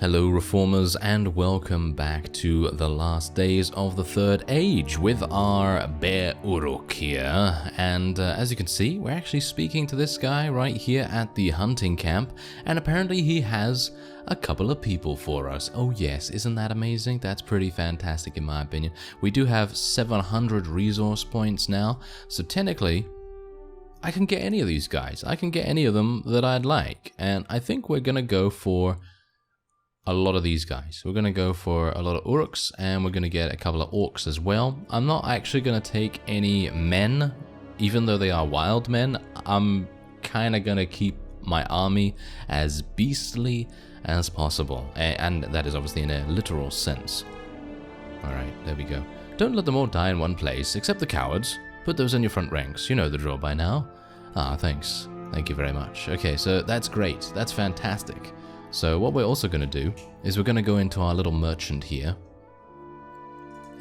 Hello Reformers, and welcome back to the last days of the Third Age with our bear Uruk here. And as you can see, we're actually speaking to this guy right here at the hunting camp, and apparently he has a couple of people for us. Oh yes, isn't that amazing? That's pretty fantastic in my opinion. We do have 700 resource points now, so technically I can get any of these guys. I can get any of them that I'd like, and I think we're gonna go for a lot of these guys. We're going to go for a lot of Uruks, and we're going to get a couple of Orcs as well. I'm not actually going to take any men, even though they are wild men. I'm kind of going to keep my army as beastly as possible, and that is obviously in a literal sense. Alright, there we go. Don't let them all die in one place, except the cowards. Put those in your front ranks. You know the drill by now. Ah, thanks. Thank you very much. Okay, so that's great. That's fantastic. So what we're also going to do is we're going to go into our little merchant here,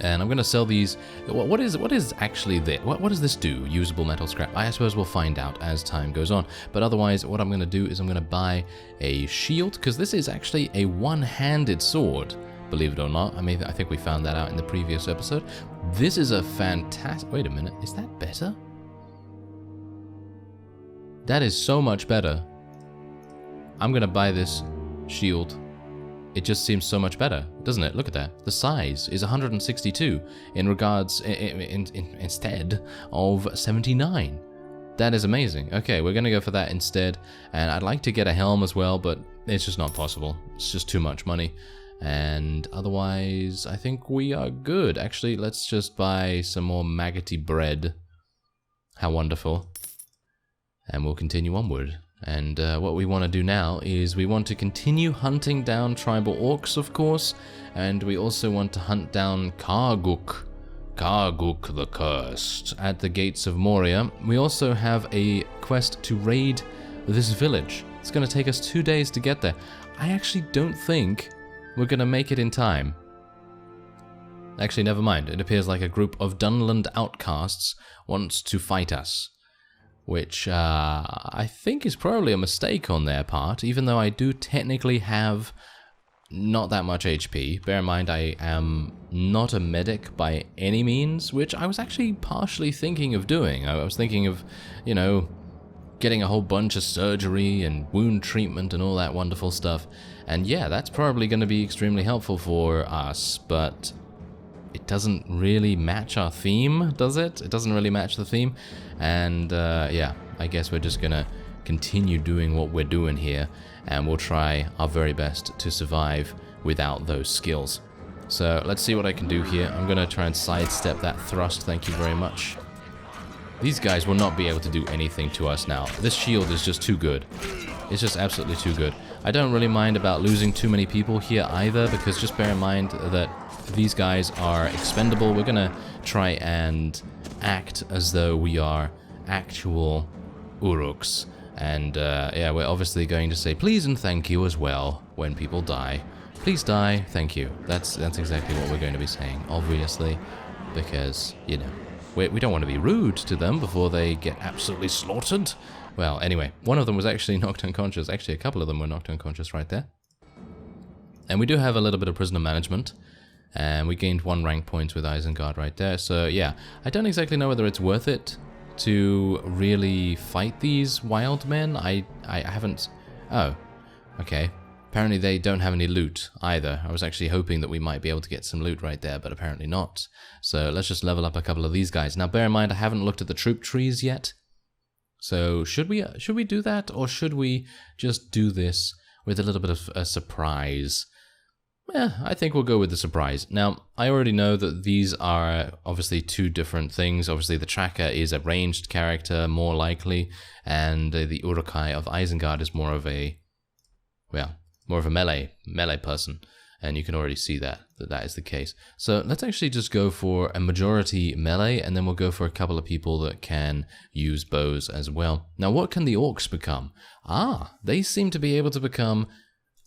and I'm going to sell these. What is actually this? What does this do? Usable metal scrap. I suppose we'll find out as time goes on. But otherwise, what I'm going to do is I'm going to buy a shield, because this is actually a one-handed sword. Believe it or not. I mean, I think we found that out in the previous episode. This is a fantastic. Wait a minute. Is that better? That is so much better. I'm going to buy this shield. It just seems so much better, doesn't it? Look at that. The size is 162 in regards instead of 79. That is amazing. Okay, we're gonna go for that instead, and I'd like to get a helm as well, but it's just not possible. It's just too much money, and otherwise I think we are good. Actually, let's just buy some more maggoty bread. How wonderful. And we'll continue onward. And what we want to do now is we want to continue hunting down tribal orcs, of course, and we also want to hunt down Karguk the Cursed, at the gates of MORIA. We also have a quest to raid this village. It's going to take us 2 days to get there. I actually don't think we're going to make it in time. Actually, never mind. It appears like a group of Dunland outcasts wants to fight us, which I think is probably a mistake on their part, even though I do technically have not that much HP. Bear in mind, I am not a medic by any means, which I was actually partially thinking of doing. I was thinking of, you know, getting a whole bunch of surgery and wound treatment and all that wonderful stuff. And yeah, that's probably going to be extremely helpful for us, but it doesn't really match our theme, does it? It doesn't really match the theme. And yeah, I guess we're just gonna continue doing what we're doing here, and we'll try our very best to survive without those skills. So let's see what I can do here. I'm gonna try and sidestep that thrust, thank you very much. These guys will not be able to do anything to us now. This shield is just too good. It's just absolutely too good. I don't really mind about losing too many people here either, because just bear in mind that these guys are expendable. We're gonna try and act as though we are actual Uruks, and yeah, we're obviously going to say please and thank you as well when people die. Please die, thank you. That's exactly what we're going to be saying, obviously, because, you know, we don't want to be rude to them before they get absolutely slaughtered. Well, anyway, one of them was actually knocked unconscious. Actually, a couple of them were knocked unconscious right there. And we do have a little bit of prisoner management, and we gained 1 rank point with Isengard right there. So yeah, I don't exactly know whether it's worth it to really fight these wild men. I haven't... Oh, okay. Apparently they don't have any loot either. I was actually hoping that we might be able to get some loot right there, but apparently not. So let's just level up a couple of these guys. Now bear in mind, I haven't looked at the troop trees yet. So should we do that, or should we just do this with a little bit of a surprise? Yeah, I think we'll go with the surprise. Now, I already know that these are obviously 2 different things. Obviously, the tracker is a ranged character, more likely, and the Uruk-hai of Isengard is more of a, well, more of a melee person, and you can already see that is the case. So let's actually just go for a majority melee, and then we'll go for a couple of people that can use bows as well. Now, what can the orcs become? Ah, they seem to be able to become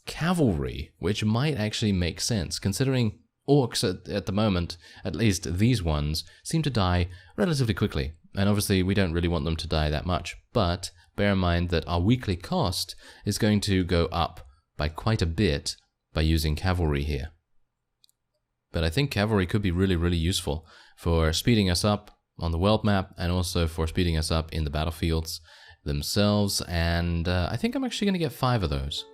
cavalry, which might actually make sense, considering orcs at the moment, at least these ones, seem to die relatively quickly. And obviously we don't really want them to die that much, but bear in mind that our weekly cost is going to go up by quite a bit by using cavalry here. But I think cavalry could be really, really useful for speeding us up on the world map and also for speeding us up in the battlefields themselves. And I think I'm actually going to get 5 of those.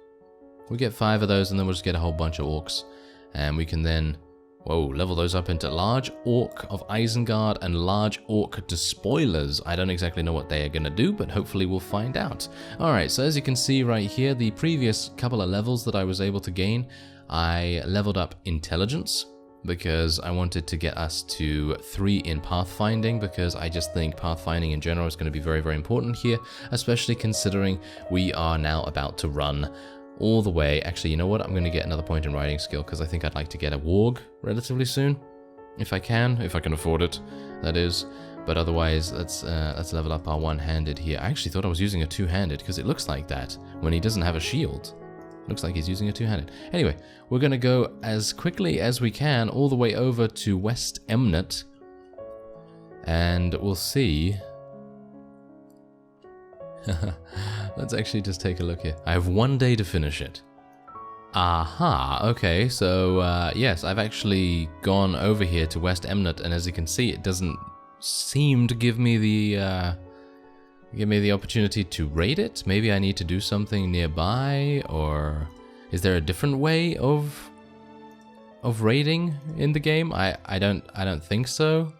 We get 5 of those and then we'll just get a whole bunch of orcs. And we can then, whoa, level those up into large orc of Isengard and large orc despoilers. I don't exactly know what they are going to do, but hopefully we'll find out. Alright, so as you can see right here, the previous couple of levels that I was able to gain, I leveled up intelligence, because I wanted to get us to 3 in pathfinding, because I just think pathfinding in general is going to be very, very important here, especially considering we are now about to run all the way. Actually, you know what? I'm going to get another point in riding skill, because I think I'd like to get a warg relatively soon, if I can afford it, that is. But otherwise, let's level up our one-handed here. I actually thought I was using a two-handed, because it looks like that when he doesn't have a shield. Looks like he's using a two-handed. Anyway, we're going to go as quickly as we can all the way over to West Emnet. And we'll see. Let's actually just take a look here. I have 1 day to finish it. Aha, okay, so yes, I've actually gone over here to West Emnet, and as you can see, it doesn't seem to give me the opportunity to raid it. Maybe I need to do something nearby, or is there a different way of raiding in the game? I don't think so.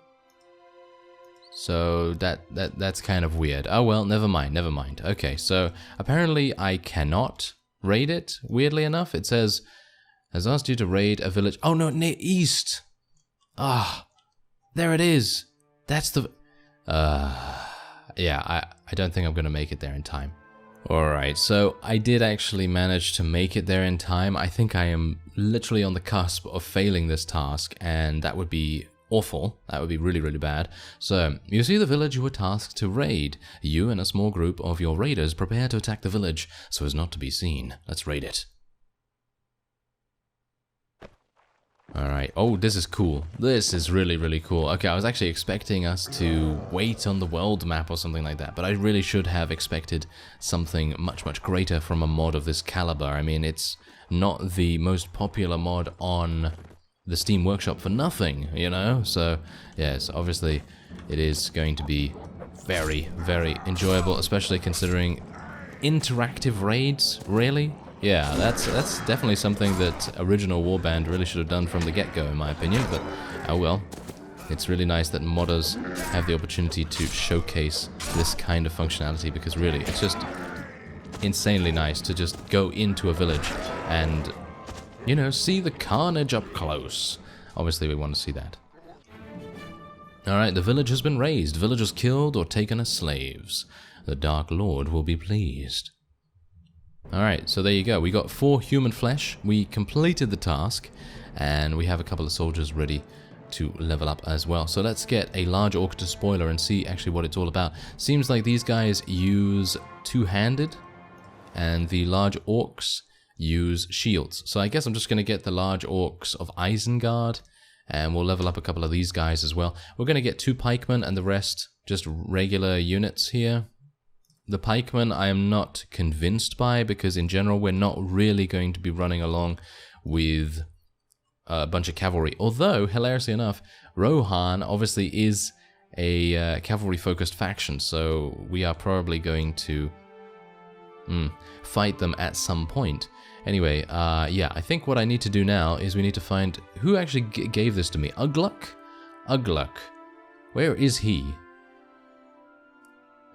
So that's kind of weird. Oh well, never mind. Okay, so apparently I cannot raid it, weirdly enough. It says, has asked you to raid a village. Oh no, near east. Ah, there it is. That's the... yeah, I don't think I'm going to make it there in time. Alright, so I did actually manage to make it there in time. I think I am literally on the cusp of failing this task, and that would be awful. That would be really, really bad. So, you see the village you were tasked to raid. You and a small group of your raiders prepare to attack the village so as not to be seen. Let's raid it. Alright, oh, this is cool. This is really, really cool. Okay, I was actually expecting us to wait on the world map or something like that, but I really should have expected something much, much greater from a mod of this caliber. I mean, it's not the most popular mod on the Steam Workshop for nothing, you know? So, yes, obviously it is going to be very, very enjoyable, especially considering interactive raids, really? Yeah, that's definitely something that original Warband really should have done from the get-go, in my opinion, but oh well. It's really nice that modders have the opportunity to showcase this kind of functionality, because really, it's just insanely nice to just go into a village and, you know, see the carnage up close. Obviously, we want to see that. Alright, the village has been razed, villagers killed or taken as slaves. The Dark Lord will be pleased. Alright, so there you go. We got 4 human flesh. We completed the task, and we have a couple of soldiers ready to level up as well. So let's get a large orc despoiler and see actually what it's all about. Seems like these guys use two-handed, and the large orcs use shields. So I guess I'm just going to get the large orcs of Isengard, and we'll level up a couple of these guys as well. We're going to get 2 pikemen and the rest just regular units here. The pikemen I am not convinced by, because in general we're not really going to be running along with a bunch of cavalry. Although, hilariously enough, Rohan obviously is a cavalry-focused faction, so we are probably going to fight them at some point. Anyway, yeah, I think what I need to do now is we need to find who actually gave this to me. Ugluk? Ugluk. Where is he?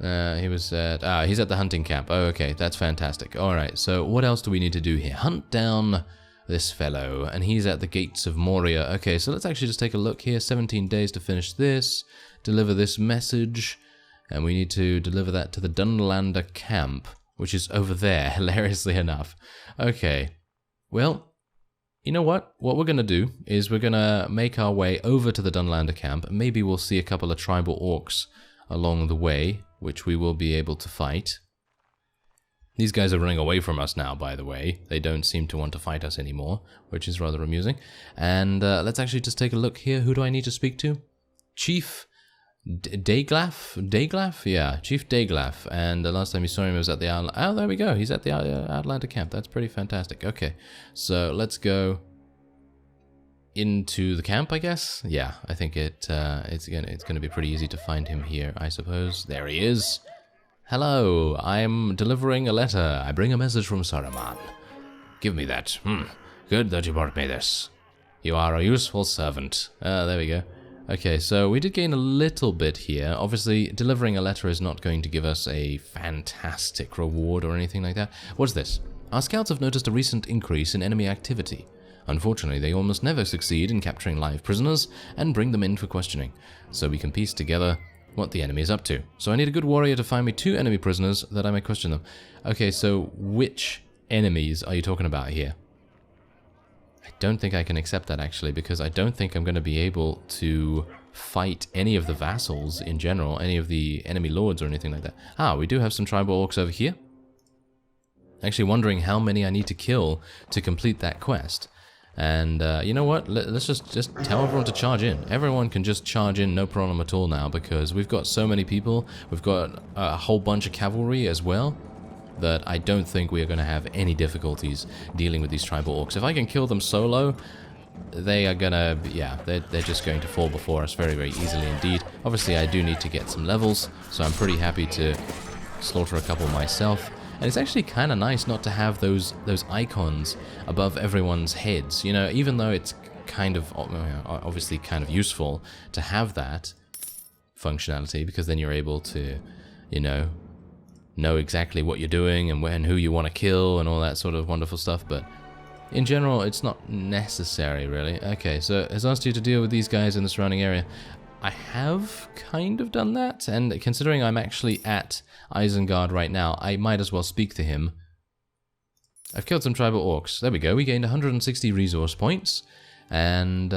He was at... he's at the hunting camp. Oh, okay, that's fantastic. Alright, so what else do we need to do here? Hunt down this fellow, and he's at the gates of Moria. Okay, so let's actually just take a look here. 17 days to finish this. Deliver this message. And we need to deliver that to the Dunlander camp, which is over there, hilariously enough. Okay, well, you know what? What we're going to do is we're going to make our way over to the Dunlander camp. Maybe we'll see a couple of tribal orcs along the way, which we will be able to fight. These guys are running away from us now, by the way. They don't seem to want to fight us anymore, which is rather amusing. And let's actually just take a look here. Who do I need to speak to? Chief Daglaf? Yeah, Chief Daglaf. And the last time you saw him was at the oh, there we go. He's at the Outlander camp. That's pretty fantastic. Okay, so let's go into the camp, I guess. Yeah, I think it's gonna be pretty easy to find him here, I suppose. There he is. Hello, I'm delivering a letter. I bring a message from Saruman. Give me that. Good that you brought me this. You are a useful servant. There we go. Okay, so we did gain a little bit here. Obviously, delivering a letter is not going to give us a fantastic reward or anything like that. What's this? Our scouts have noticed a recent increase in enemy activity. Unfortunately, they almost never succeed in capturing live prisoners and bring them in for questioning, so we can piece together what the enemy is up to. So I need a good warrior to find me 2 enemy prisoners that I may question them. Okay, so which enemies are you talking about here? I don't think I can accept that, actually, because I don't think I'm going to be able to fight any of the vassals in general, any of the enemy lords or anything like that. Ah, we do have some tribal orcs over here. Actually wondering how many I need to kill to complete that quest. And you know what? Let's just tell everyone to charge in. Everyone can just charge in, no problem at all now, because we've got so many people. We've got a whole bunch of cavalry as well, that I don't think we are going to have any difficulties dealing with these tribal orcs. If I can kill them solo, they are gonna, yeah, they're just going to fall before us very, very easily indeed. Obviously, I do need to get some levels, so I'm pretty happy to slaughter a couple myself. And it's actually kind of nice not to have those icons above everyone's heads, you know, even though it's kind of, obviously kind of useful to have that functionality, because then you're able to, you know exactly what you're doing and when, who you want to kill and all that sort of wonderful stuff, but in general, it's not necessary, really. Okay, so it has asked you to deal with these guys in the surrounding area. I have kind of done that, and considering I'm actually at Isengard right now, I might as well speak to him. I've killed some tribal orcs. There we go. We gained 160 resource points, and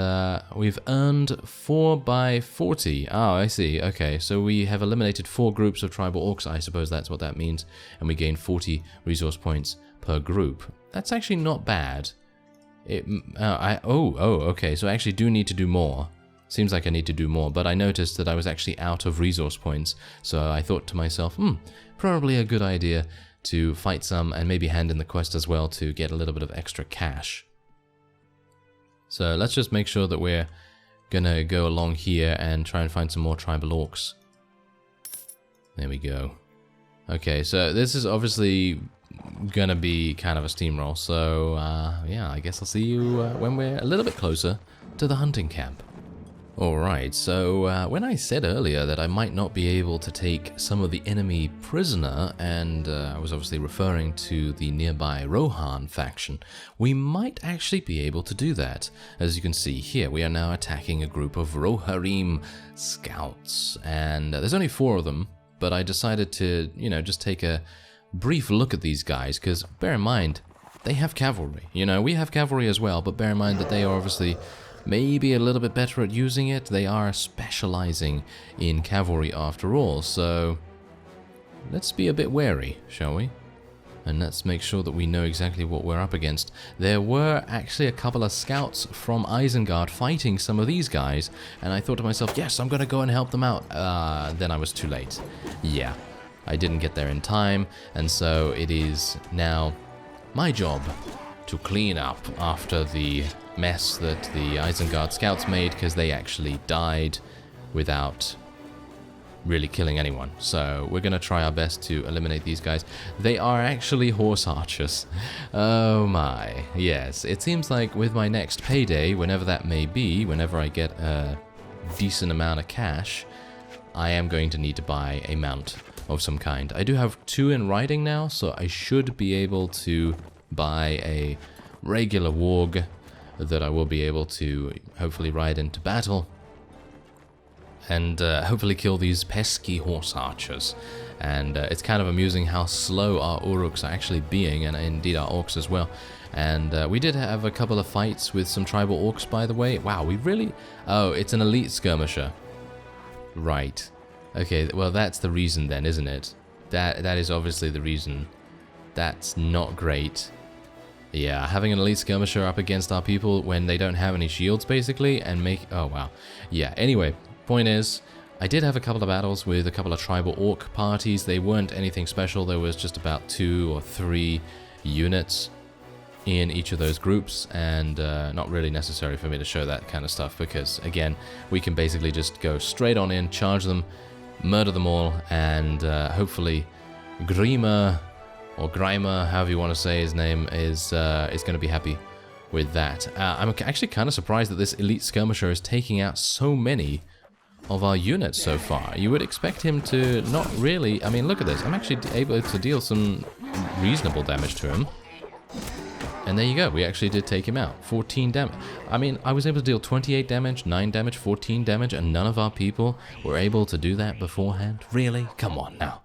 we've earned 4 by 40. Oh, I see. Okay, so we have eliminated 4 groups of tribal orcs. I suppose that's what that means, and we gained 40 resource points per group. That's actually not bad. Okay, so I actually do need to do more. Seems like I need to do more, but I noticed that I was actually out of resource points, so I thought to myself, probably a good idea to fight some and maybe hand in the quest as well to get a little bit of extra cash. So let's just make sure that we're gonna go along here and try and find some more tribal orcs. There we go. Okay, so this is obviously gonna be kind of a steamroll, so yeah, I guess I'll see you when we're a little bit closer to the hunting camp. Alright, so when I said earlier that I might not be able to take some of the enemy prisoner, and I was obviously referring to the nearby Rohan faction, we might actually be able to do that. As you can see here, we are now attacking a group of Rohirrim scouts, and there's only 4 of them, but I decided to, just take a brief look at these guys, because bear in mind, they have cavalry. We have cavalry as well, but bear in mind that they are obviously maybe a little bit better at using it. They are specializing in cavalry after all, so let's be a bit wary, shall we? And let's make sure that we know exactly what we're up against. There were actually a couple of scouts from Isengard fighting some of these guys, and I thought to myself, yes, I'm gonna go and help them out. Then I was too late. Yeah, I didn't get there in time, and so it is now my job to clean up after the mess that the Isengard scouts made, because they actually died without really killing anyone. So we're going to try our best to eliminate these guys. They are actually horse archers. Oh my. Yes, it seems like with my next payday, whenever that may be, whenever I get a decent amount of cash, I am going to need to buy a mount of some kind. I do have 2 in riding now, so I should be able to buy a regular warg that I will be able to hopefully ride into battle and hopefully kill these pesky horse archers. And it's kind of amusing how slow our Uruks are actually being, and indeed our orcs as well. And we did have a couple of fights with some tribal orcs, by the way. Wow, we really... Oh, it's an elite skirmisher. Right. Okay, well that's the reason then, isn't it? That is obviously the reason. That's not great. Yeah, having an elite skirmisher up against our people when they don't have any shields, basically, and make... Oh, wow. Yeah, anyway, point is, I did have a couple of battles with a couple of tribal orc parties. They weren't anything special. There was just about 2 or 3 units in each of those groups, and not really necessary for me to show that kind of stuff because, again, we can basically just go straight on in, charge them, murder them all, and hopefully Grimer, or Grimer, however you want to say his name, is going to be happy with that. I'm actually kind of surprised that this elite skirmisher is taking out so many of our units so far. You would expect him to not really... I mean, look at this. I'm actually able to deal some reasonable damage to him. And there you go. We actually did take him out. 14 damage. I mean, I was able to deal 28 damage, 9 damage, 14 damage, and none of our people were able to do that beforehand? Really? Come on now.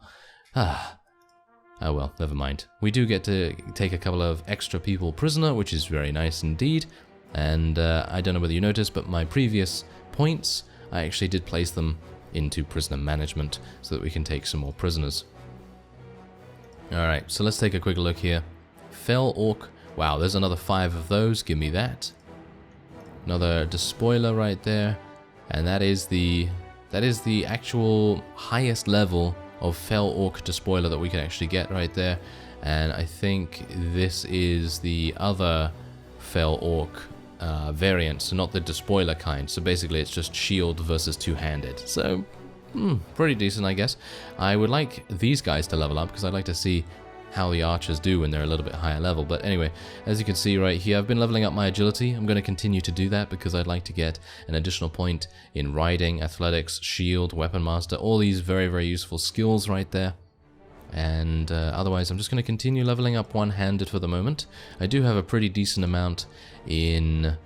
Oh well, never mind. We do get to take a couple of extra people prisoner, which is very nice indeed. And I don't know whether you noticed, but my previous points, I actually did place them into prisoner management so that we can take some more prisoners. Alright, so let's take a quick look here. Fell Orc. Wow, there's another 5 of those. Give me that. Another despoiler right there. And that is the actual highest level of Fell Orc despoiler that we can actually get right there. And I think this is the other Fell Orc variant, so not the despoiler kind. So basically it's just shield versus two-handed. So, pretty decent, I guess. I would like these guys to level up because I'd like to see how the archers do when they're a little bit higher level. But anyway, as you can see right here, I've been leveling up my agility. I'm going to continue to do that because I'd like to get an additional point in riding, athletics, shield, weapon master, all these very, very useful skills right there. And otherwise, I'm just going to continue leveling up one-handed for the moment. I do have a pretty decent amount in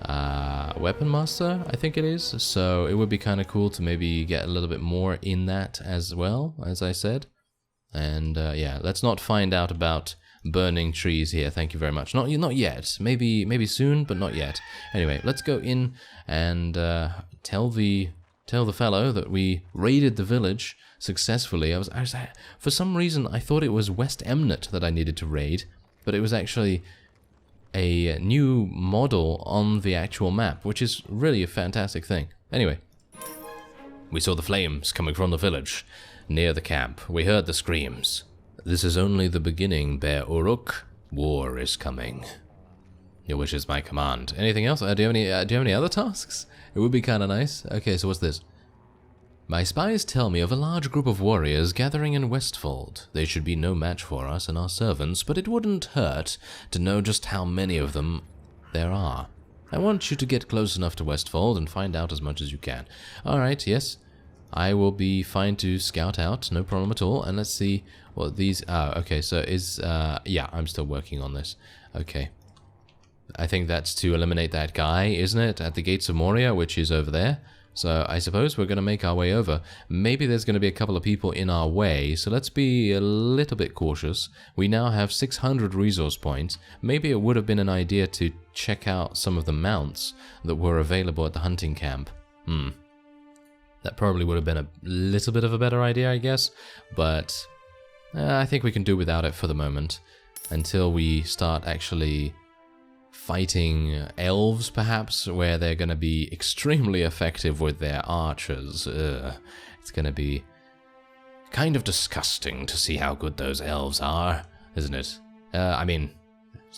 weapon master, I think it is. So it would be kind of cool to maybe get a little bit more in that as well, as I said. And yeah, let's not find out about burning trees here. Thank you very much. Not yet. Maybe soon, but not yet. Anyway, let's go in and tell the fellow that we raided the village successfully. For some reason I thought it was West Emnet that I needed to raid, but it was actually a new model on the actual map, which is really a fantastic thing. Anyway, we saw the flames coming from the village. Near the camp, we heard the screams. This is only the beginning, Bear Uruk. War is coming. Your wish is my command. Anything else? Do you have any other tasks? It would be kind of nice. Okay, so what's this? My spies tell me of a large group of warriors gathering in Westfold. They should be no match for us and our servants, but it wouldn't hurt to know just how many of them there are. I want you to get close enough to Westfold and find out as much as you can. Alright, yes. I will be fine to scout out, no problem at all. And let's see what these... okay, so is... yeah, I'm still working on this. Okay. I think that's to eliminate that guy, isn't it? At the gates of Moria, which is over there. So I suppose we're going to make our way over. Maybe there's going to be a couple of people in our way, so let's be a little bit cautious. We now have 600 resource points. Maybe it would have been an idea to check out some of the mounts that were available at the hunting camp. That probably would have been a little bit of a better idea, I guess. But I think we can do without it for the moment. Until we start actually fighting elves, perhaps, where they're going to be extremely effective with their archers. It's going to be kind of disgusting to see how good those elves are, isn't it? I mean,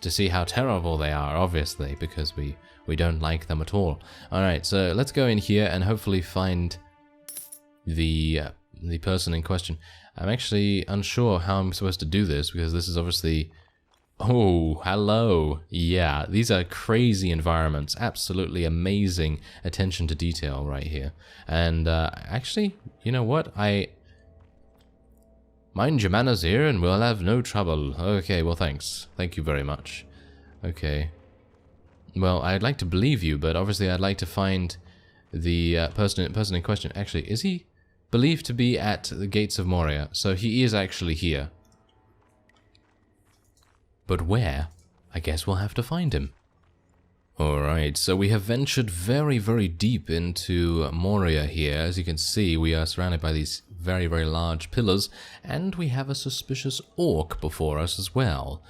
to see how terrible they are, obviously, because we don't like them at all. Alright, so let's go in here and hopefully find the person in question. I'm actually unsure how I'm supposed to do this, because this is obviously... Oh, hello. Yeah, these are crazy environments. Absolutely amazing attention to detail right here. And actually, you know what? Mind your manners here and we'll have no trouble. Okay, well thanks. Thank you very much. Okay. Well, I'd like to believe you, but obviously I'd like to find the person in question. Actually, is he believed to be at the gates of Moria? So he is actually here. But where? I guess we'll have to find him. Alright, so we have ventured very, very deep into Moria here. As you can see, we are surrounded by these very, very large pillars, and we have a suspicious orc before us as well.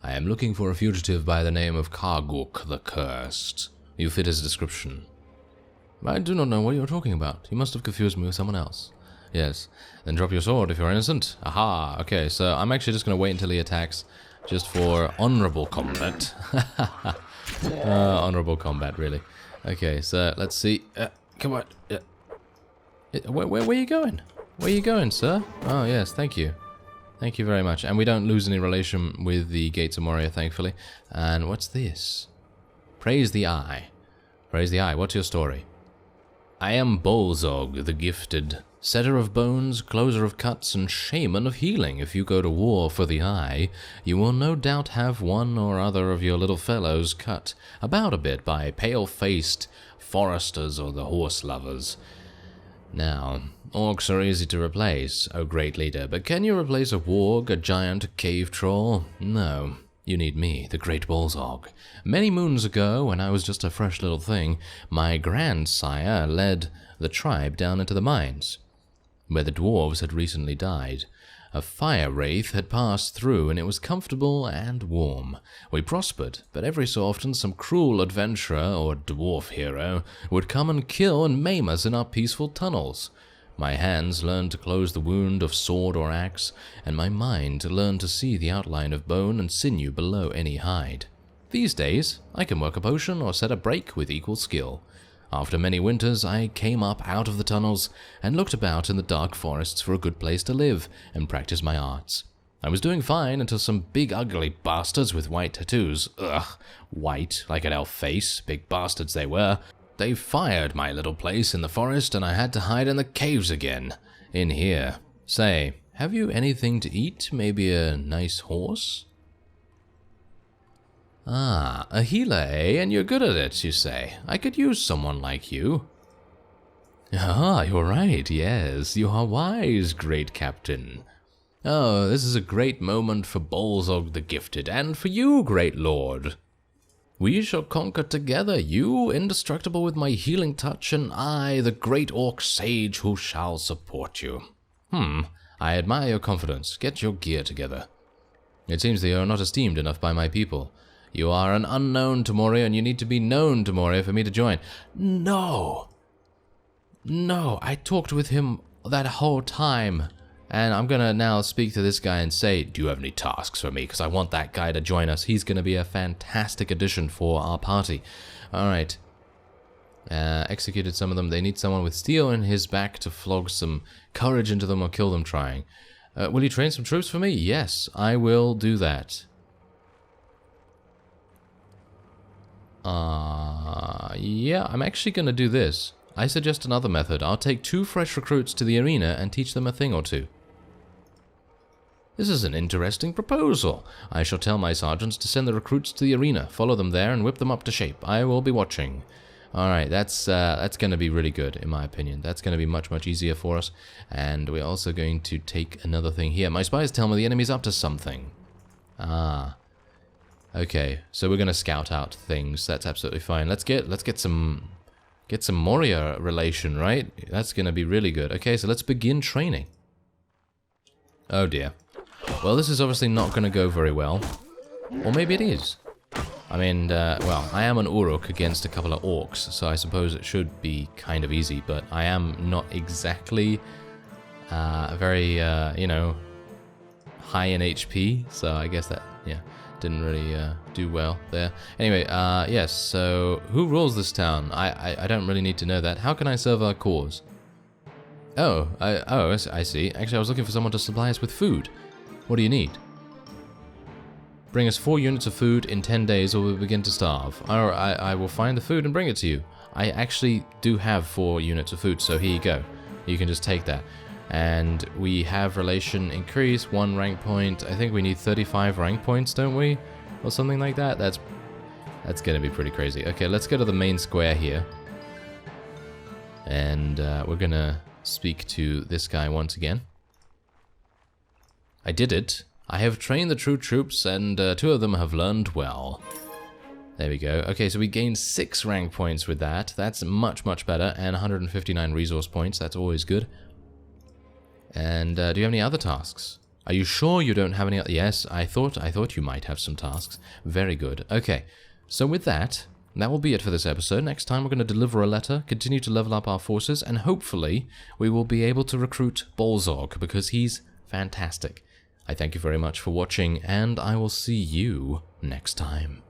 I am looking for a fugitive by the name of Karguk the Cursed. You fit his description. I do not know what you're talking about. You must have confused me with someone else. Yes. Then drop your sword if you're innocent. Aha. Okay, so I'm actually just going to wait until he attacks, just for honorable combat. Honorable combat, really. Okay, so let's see. Come on. Where are you going? Where are you going, sir? Oh, yes, thank you. Thank you very much. And we don't lose any relation with the Gates of Moria, thankfully. And what's this? Praise the Eye. Praise the Eye. What's your story? I am Bolzog, the Gifted, setter of bones, closer of cuts, and shaman of healing. If you go to war for the Eye, you will no doubt have one or other of your little fellows cut about a bit by pale-faced foresters or the horse lovers. Now, orcs are easy to replace, O great leader, but can you replace a warg, a giant, a cave troll? No. You need me, the great Bolzog. Many moons ago, when I was just a fresh little thing, my grandsire led the tribe down into the mines, where the dwarves had recently died. A fire wraith had passed through, and it was comfortable and warm. We prospered, but every so often some cruel adventurer or dwarf hero would come and kill and maim us in our peaceful tunnels. My hands learned to close the wound of sword or axe, and my mind learned to see the outline of bone and sinew below any hide. These days, I can work a potion or set a break with equal skill. After many winters, I came up out of the tunnels and looked about in the dark forests for a good place to live and practice my arts. I was doing fine until some big ugly bastards with white tattoos, white like an elf face, big bastards they were. They fired my little place in the forest and I had to hide in the caves again. In here. Say, have you anything to eat? Maybe a nice horse? Ah, a healer, eh? And you're good at it, you say. I could use someone like you. Ah, you're right, yes. You are wise, great captain. Oh, this is a great moment for Bolzog the Gifted, and for you, great lord. We shall conquer together, you, indestructible with my healing touch, and I, the great orc sage who shall support you. I admire your confidence. Get your gear together. It seems that you are not esteemed enough by my people. You are an unknown to Moria, and you need to be known to Moria for me to join. No! No, I talked with him that whole time. And I'm gonna now speak to this guy and say, do you have any tasks for me? Because I want that guy to join us. He's gonna be a fantastic addition for our party. Alright. Executed some of them. They need someone with steel in his back to flog some courage into them or kill them trying. Will you train some troops for me? Yes, I will do that. Yeah, I'm actually gonna do this. I suggest another method. I'll take 2 fresh recruits to the arena and teach them a thing or two. This is an interesting proposal. I shall tell my sergeants to send the recruits to the arena, follow them there, and whip them up to shape. I will be watching. Alright, that's going to be really good, in my opinion. That's going to be much, much easier for us. And we're also going to take another thing here. My spies tell me the enemy's up to something. Ah. Okay, so we're going to scout out things. That's absolutely fine. Let's get some MORIA relation, right? That's going to be really good. Okay, so let's begin training. Oh dear. Well, this is obviously not going to go very well. Or maybe it is. I mean, well, I am an Uruk against a couple of orcs, so I suppose it should be kind of easy, but I am not exactly very, you know, high in HP, so I guess that, yeah, didn't really do well there. Anyway, yes, so who rules this town? I don't really need to know that. How can I serve our cause? Oh, I see. Actually, I was looking for someone to supply us with food. What do you need? Bring us 4 units of food in 10 days or we'll begin to starve. I will find the food and bring it to you. I actually do have 4 units of food, so here you go. You can just take that. And we have relation increase, 1 rank point. I think we need 35 rank points, don't we? Or something like that. That's going to be pretty crazy. Okay, let's go to the main square here. And we're going to speak to this guy once again. I did it. I have trained the true troops, and 2 of them have learned well. There we go. Okay, so we gained 6 rank points with that. That's much, much better. And 159 resource points. That's always good. And do you have any other tasks? Are you sure you don't have any other? Yes, I thought you might have some tasks. Very good. Okay, so with that, that will be it for this episode. Next time we're going to deliver a letter, continue to level up our forces, and hopefully we will be able to recruit Bolzog, because he's fantastic. I thank you very much for watching, and I will see you next time.